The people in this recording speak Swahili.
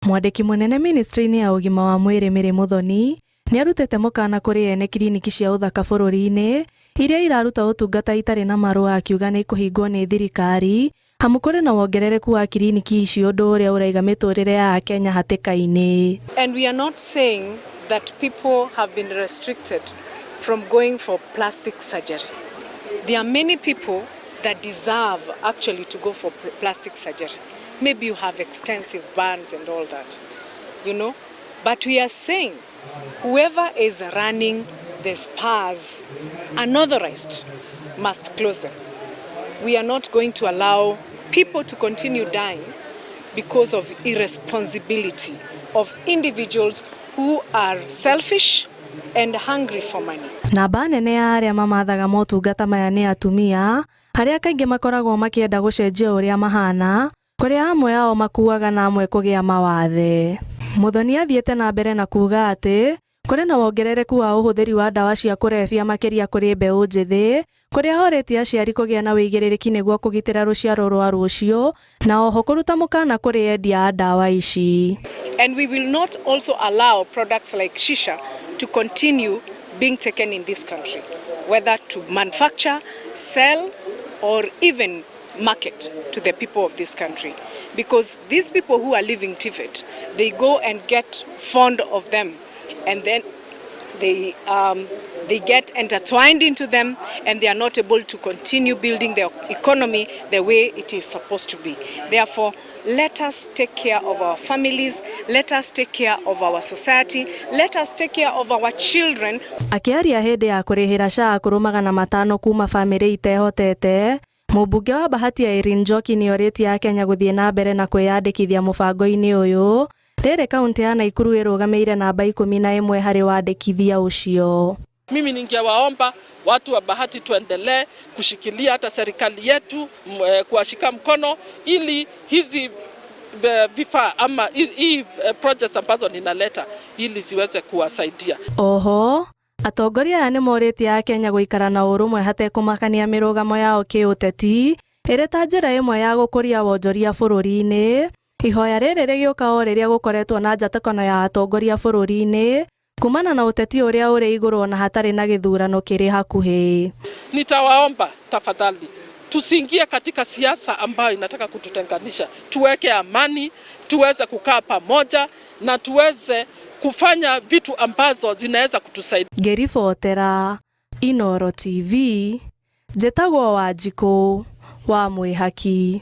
Mwandĩki mũnene ministry-inĩ ya ũgima wa mwĩrĩ Mĩrĩ Mũthoni nĩ arutĩte mũkana kũrĩ ene kiriniki cia ũthaka bũrũri-inĩ iria iraruta ũtungata itarĩ na marũa, akiuga nĩ kũhingwo nĩ thirikari hamu kũrĩ na wongerereku wa kiriniki icio, ũndũ ũrĩa ũraiga mĩtũrĩre ya Kenya hatĩka-inĩ. And we are not saying that people have been restricted from going for plastic surgery. There are many people that deserve actually to go for plastic surgery. Maybe you have extensive burns and all that, But we are saying whoever is running the spas unauthorized must close them. We are not going to allow people to continue dying because of irresponsibility of individuals who are selfish and hungry for money. Namba nene ya arĩa mamathaga motungata maya nĩ atumia, arĩa kaingĩ makoragwo makĩenda gũcenjia ũrĩa mahana, kũrĩa amwe ao makuaga na amwe kũgĩa mawathe. Mũthoni athiĩte na mbere na kuuga atĩ kũrĩ na wongerereku wa ũhũthĩri wa ndawa cia kũrebia makĩria kũrĩ mbeũ njĩthĩ, kũrĩa horĩtie aciari kũgĩa na wĩigĩrĩrĩki nĩguo kũgitĩra rũciaro rwa rũciũ, na oho kũruta mũkana kũrĩ endia a ndawa ici. And we will not also allow products like shisha to continue being taken in this country, whether to manufacture, sell, or even market to the people of this country. Because these people who are living TVET, they go and get fond of them, and then they get intertwined into them, and they are not able to continue building their economy the way it is supposed to be. Therefore, let us take care of our families, let us take care of our society, let us take care of our children. Akiaria hĩndĩ ya kũrĩhĩra SHA kũrũ 500 kuma famĩlĩ itehotete, mũmbunge wa Bahati ya Irene Njoki nĩ orĩtie Akenya gũthiĩ na mbere na kwĩyandĩkithia mũbango-inĩ ũyũ. Rĩrĩ kaunti ya Nakuru ĩrũgamĩire namba 11 harĩ wandĩkithia ũcio. Mimi ningewaomba watu wa Bahati tuendelee kushikilia hata serikali yetu kuwashika mkono ili hizi vifaa ama hii projects ambazo ninaleta ili ziweze kuwasaidia. Oho, atongoria aya nĩ morĩtie Akenya gũikara na ũrũmwe hatekũmakania mĩrũgamo yao kĩũteti, ĩrĩ ta njĩra ĩmwe ya gũkũria wonjoria bũrũri-inĩ. Ihoya rĩrĩ rĩgĩũka o rĩrĩa gũkoretwo na njatĩkano ya atongoria bũrũri-inĩ kumana na ũteti ũrĩa ũrĩ igũrũ na hatarĩ na gĩthurano kĩrĩ hakuhĩ. Nitawaomba tafadhali tusiingie katika siasa ambayo inataka kututenganisha. Tuweke amani, tuweze kukaa pamoja na tuweze kufanya vitu ambazo zinaweza kutusaidia. Ngĩribotera Inooro TV, njĩtagwo Wanjikũ wa Mwĩhaki.